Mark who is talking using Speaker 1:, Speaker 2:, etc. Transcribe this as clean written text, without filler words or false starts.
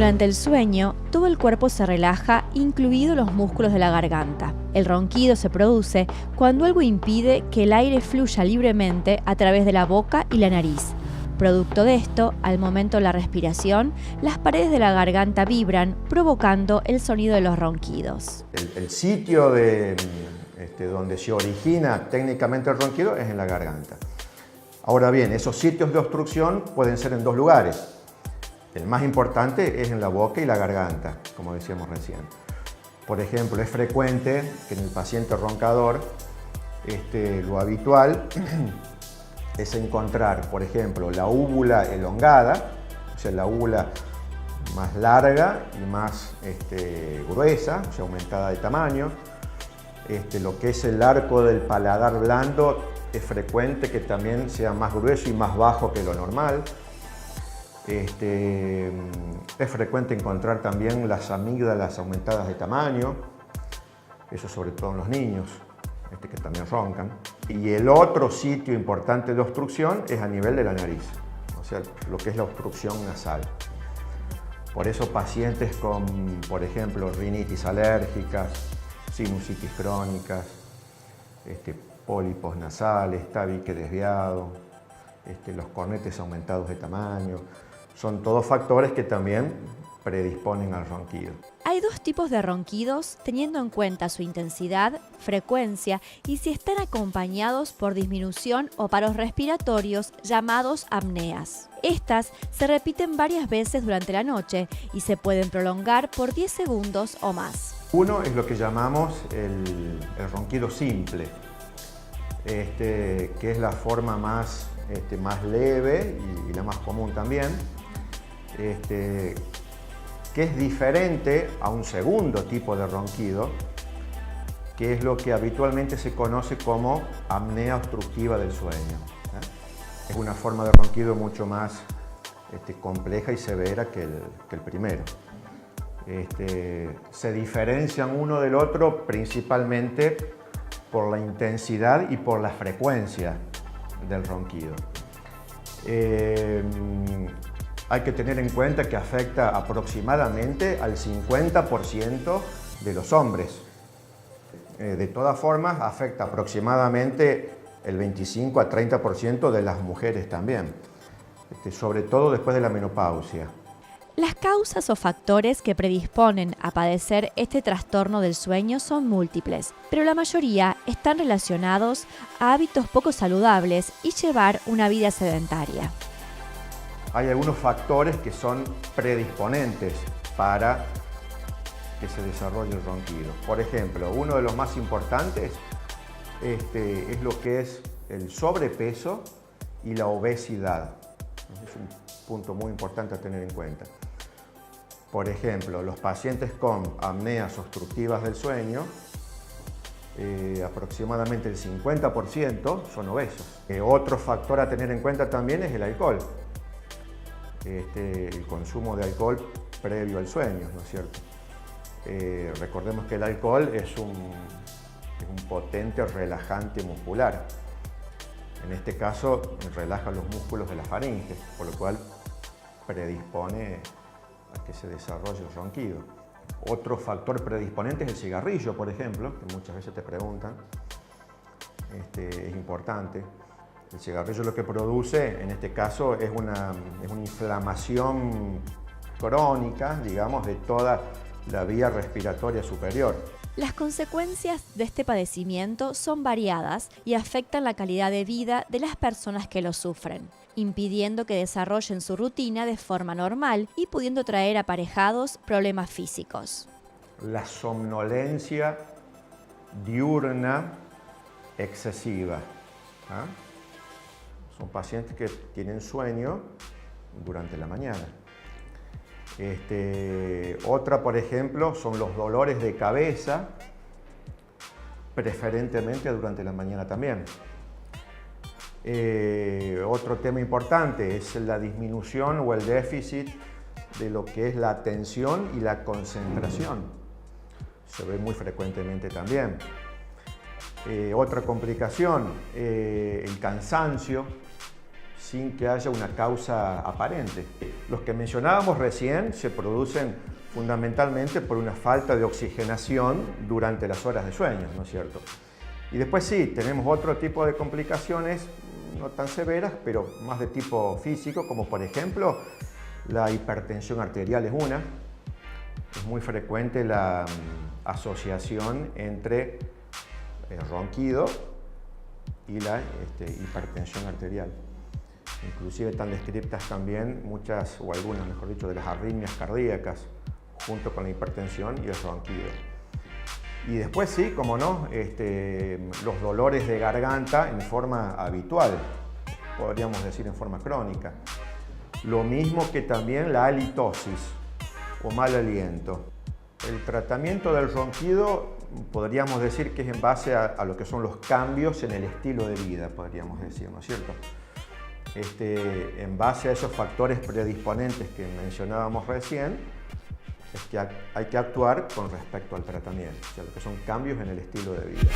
Speaker 1: Durante el sueño, todo el cuerpo se relaja, incluidos los músculos de la garganta. El ronquido se produce cuando algo impide que el aire fluya libremente a través de la boca y la nariz. Producto de esto, al momento de la respiración, las paredes de la garganta vibran, provocando el sonido de los ronquidos.
Speaker 2: El sitio donde se origina técnicamente el ronquido es en la garganta. Ahora bien, esos sitios de obstrucción pueden ser en dos lugares. El más importante es en la boca y la garganta, como decíamos recién. Por ejemplo, es frecuente que en el paciente roncador lo habitual es encontrar, por ejemplo, la úvula elongada, o sea, la úvula más larga y más gruesa, o sea, aumentada de tamaño. Lo que es el arco del paladar blando es frecuente que también sea más grueso y más bajo que lo normal. Es frecuente encontrar también las amígdalas aumentadas de tamaño, eso sobre todo en los niños, que también roncan. Y el otro sitio importante de obstrucción es a nivel de la nariz, o sea, lo que es la obstrucción nasal. Por eso pacientes con, por ejemplo, rinitis alérgicas, sinusitis crónicas, pólipos nasales, tabique desviado, los cornetes aumentados de tamaño, son todos factores que también predisponen al ronquido.
Speaker 1: Hay dos tipos de ronquidos teniendo en cuenta su intensidad, frecuencia y si están acompañados por disminución o paros respiratorios llamados apneas. Estas se repiten varias veces durante la noche y se pueden prolongar por 10 segundos o más.
Speaker 2: Uno es lo que llamamos el ronquido simple, que es la forma más leve y la más común también, que es diferente a un segundo tipo de ronquido, que es lo que habitualmente se conoce como apnea obstructiva del sueño. Es una forma de ronquido mucho más compleja y severa que el primero. Se diferencian uno del otro principalmente por la intensidad y por la frecuencia del ronquido. Hay que tener en cuenta que afecta aproximadamente al 50% de los hombres. De todas formas, afecta aproximadamente el 25 a 30% de las mujeres también, sobre todo después de la menopausia.
Speaker 1: Las causas o factores que predisponen a padecer este trastorno del sueño son múltiples, pero la mayoría están relacionados a hábitos poco saludables y llevar una vida sedentaria.
Speaker 2: Hay algunos factores que son predisponentes para que se desarrolle el ronquido. Por ejemplo, uno de los más importantes es lo que es el sobrepeso y la obesidad. Es un punto muy importante a tener en cuenta. Por ejemplo, los pacientes con apneas obstructivas del sueño, aproximadamente el 50% son obesos. Otro factor a tener en cuenta también es el alcohol. El consumo de alcohol previo al sueño, ¿no es cierto? Recordemos que el alcohol es un potente relajante muscular. En este caso, relaja los músculos de la faringe, por lo cual predispone a que se desarrolle el ronquido. Otro factor predisponente es el cigarrillo, por ejemplo, que muchas veces te preguntan. Es importante. El cigarrillo lo que produce, en este caso, es una inflamación crónica, digamos, de toda la vía respiratoria superior.
Speaker 1: Las consecuencias de este padecimiento son variadas y afectan la calidad de vida de las personas que lo sufren, impidiendo que desarrollen su rutina de forma normal y pudiendo traer aparejados problemas físicos.
Speaker 2: La somnolencia diurna excesiva. Son pacientes que tienen sueño durante la mañana. Otra, por ejemplo, son los dolores de cabeza, preferentemente durante la mañana también. Otro tema importante es la disminución o el déficit de lo que es la atención y la concentración. Se ve muy frecuentemente también. Otra complicación, el cansancio, sin que haya una causa aparente. Los que mencionábamos recién se producen fundamentalmente por una falta de oxigenación durante las horas de sueño, ¿no es cierto? Y después sí, tenemos otro tipo de complicaciones, no tan severas, pero más de tipo físico, como por ejemplo la hipertensión arterial es una. Es muy frecuente la asociación entre el ronquido y la hipertensión arterial. Inclusive están descritas también muchas, o algunas mejor dicho, de las arritmias cardíacas junto con la hipertensión y el ronquido. Y después sí, como no, los dolores de garganta en forma habitual, podríamos decir en forma crónica. Lo mismo que también la halitosis o mal aliento. El tratamiento del ronquido podríamos decir que es en base a lo que son los cambios en el estilo de vida, podríamos decir, ¿no es cierto? En base a esos factores predisponentes que mencionábamos recién, es que hay que actuar con respecto al tratamiento, o sea, lo que son cambios en el estilo de vida.